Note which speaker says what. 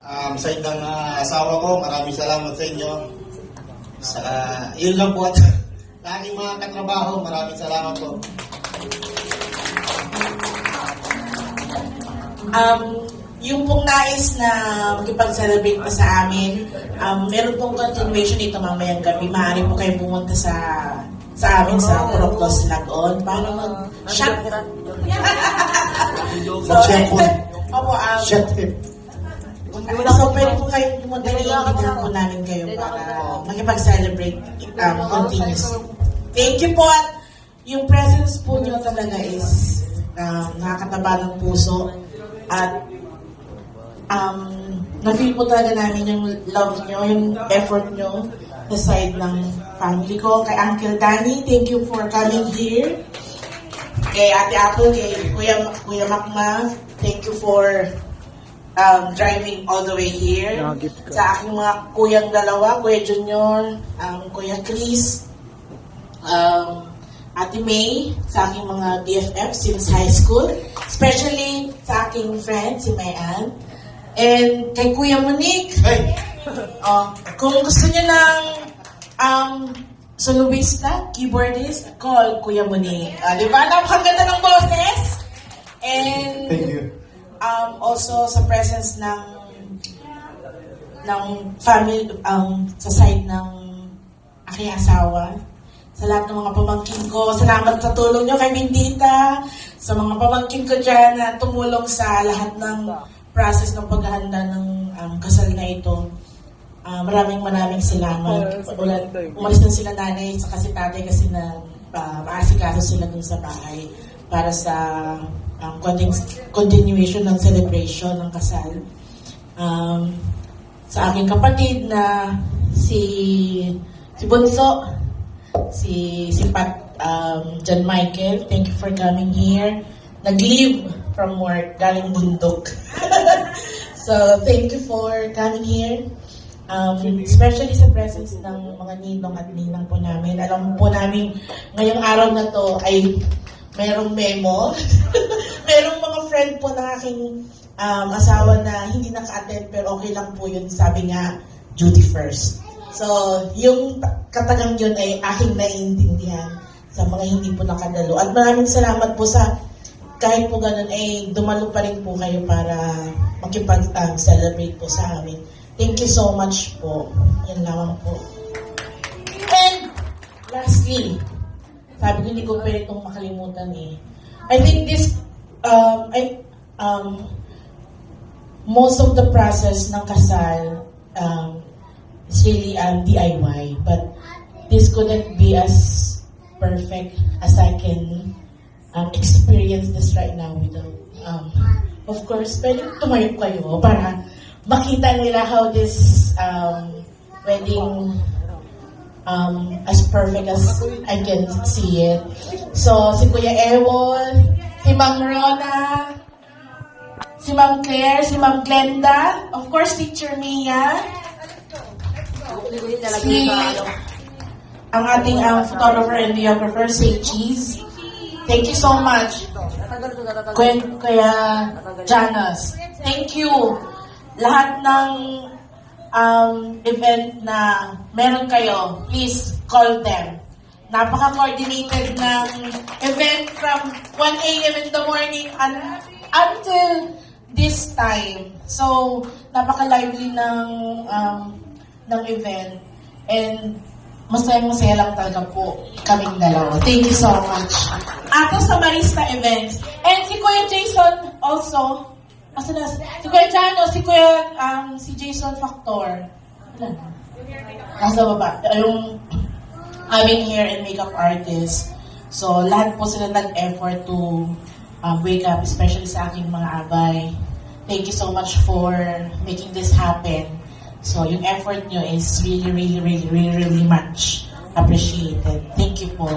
Speaker 1: Sa ng asawa ko, maraming salamat sa inyo. Yun lang po at sa aking mga katrabaho, maraming salamat po.
Speaker 2: Yung pong nais na makipag-celebrate pa sa amin, meron pong continuation dito mamayang gabi. Maaari po kayo pumunta sa amin sa Puroklos Lagon para mag-shot.
Speaker 1: Shut him.
Speaker 2: So, pwede po kayo pumunta na iingitan po namin kayo para makipag-celebrate continuously. Thank you po at yung presence po nyo talaga is nakakataba ng puso at na-feel po talaga namin yung love nyo, yung effort nyo sa side ng family ko. Kay Uncle Danny, thank you for coming here. Kay Ate Apple, kay Kuya Makma, thank you for driving all the way here. Sa aking mga kuyang dalawa, Kuya Junior, Kuya Chris, Ate May, sa aking mga BFF since high school, especially sa aking friend, si Mayan, and kay Kuya Monique.
Speaker 1: Hey!
Speaker 2: Kung gusto niyo ng soloista, keyboardist, call Kuya Monique. Di ba? Napakaganda ng boses! And
Speaker 1: Thank you.
Speaker 2: Also sa presence ng family, sa side ng aking asawa, sa lahat ng mga pamangkin ko, salamat sa tulong nyo kay Mindita, sa mga pamangkin ko dyan na tumulong sa lahat ng process ng paghahanda ng kasal na ito. Maraming salamat. Umalis na sila nanay sa kasi tatay kasi na maasikaso sila dun sa bahay para sa continuation ng celebration ng kasal. Sa aking kapatid na si Bunso, si Pat, John Michael, thank you for coming here. Nag-leave from work, galing bundok. So, thank you for coming here. Especially sa presence ng mga ninong at ninang po namin. Alam po namin, ngayong araw na to ay merong memo. Merong mga friend po na aking asawa na hindi naka-attend pero okay lang po yun. Sabi nga, duty first. So, yung katagang yun ay aking naiintindihan sa mga hindi po nakadalo. At maraming salamat po sa kahit po ganun ay dumalo pa rin po kayo para makipag-celebrate po sa amin. Thank you so much po. Yan lamang po. And lastly, sabi ko hindi ko pwede itong makalimutan eh. I think this, most of the process ng kasal is really DIY, but this couldn't be as perfect as I can experience this right now without, of course, pwede tumayo kayo para makita nila how this wedding as perfect as I can see it. So, si Kuya Ewon, si Ma'am Rona, si Ma'am Claire, si Ma'am Glenda, of course, Teacher Mia, si ang ating photographer and videographer, si Cheese. Thank you so much. Kuya Janos, thank you. Lahat ng event na meron kayo, please call them. Napaka-coordinated ng event from 1 a.m. in the morning until this time. So, napaka-lively ng event. And masaya lang talaga po kaming dalawa. Thank you so much. Ato sa Marista Events. And si Kuya Jason also, si Kuya Jano, si Jason Factor. Nasa baba. Yung aming hair and makeup artist. So, lahat po sila nag-effort to wake up, especially sa aking mga abay. Thank you so much for making this happen. So, yung effort nyo is really much appreciated. Thank you po.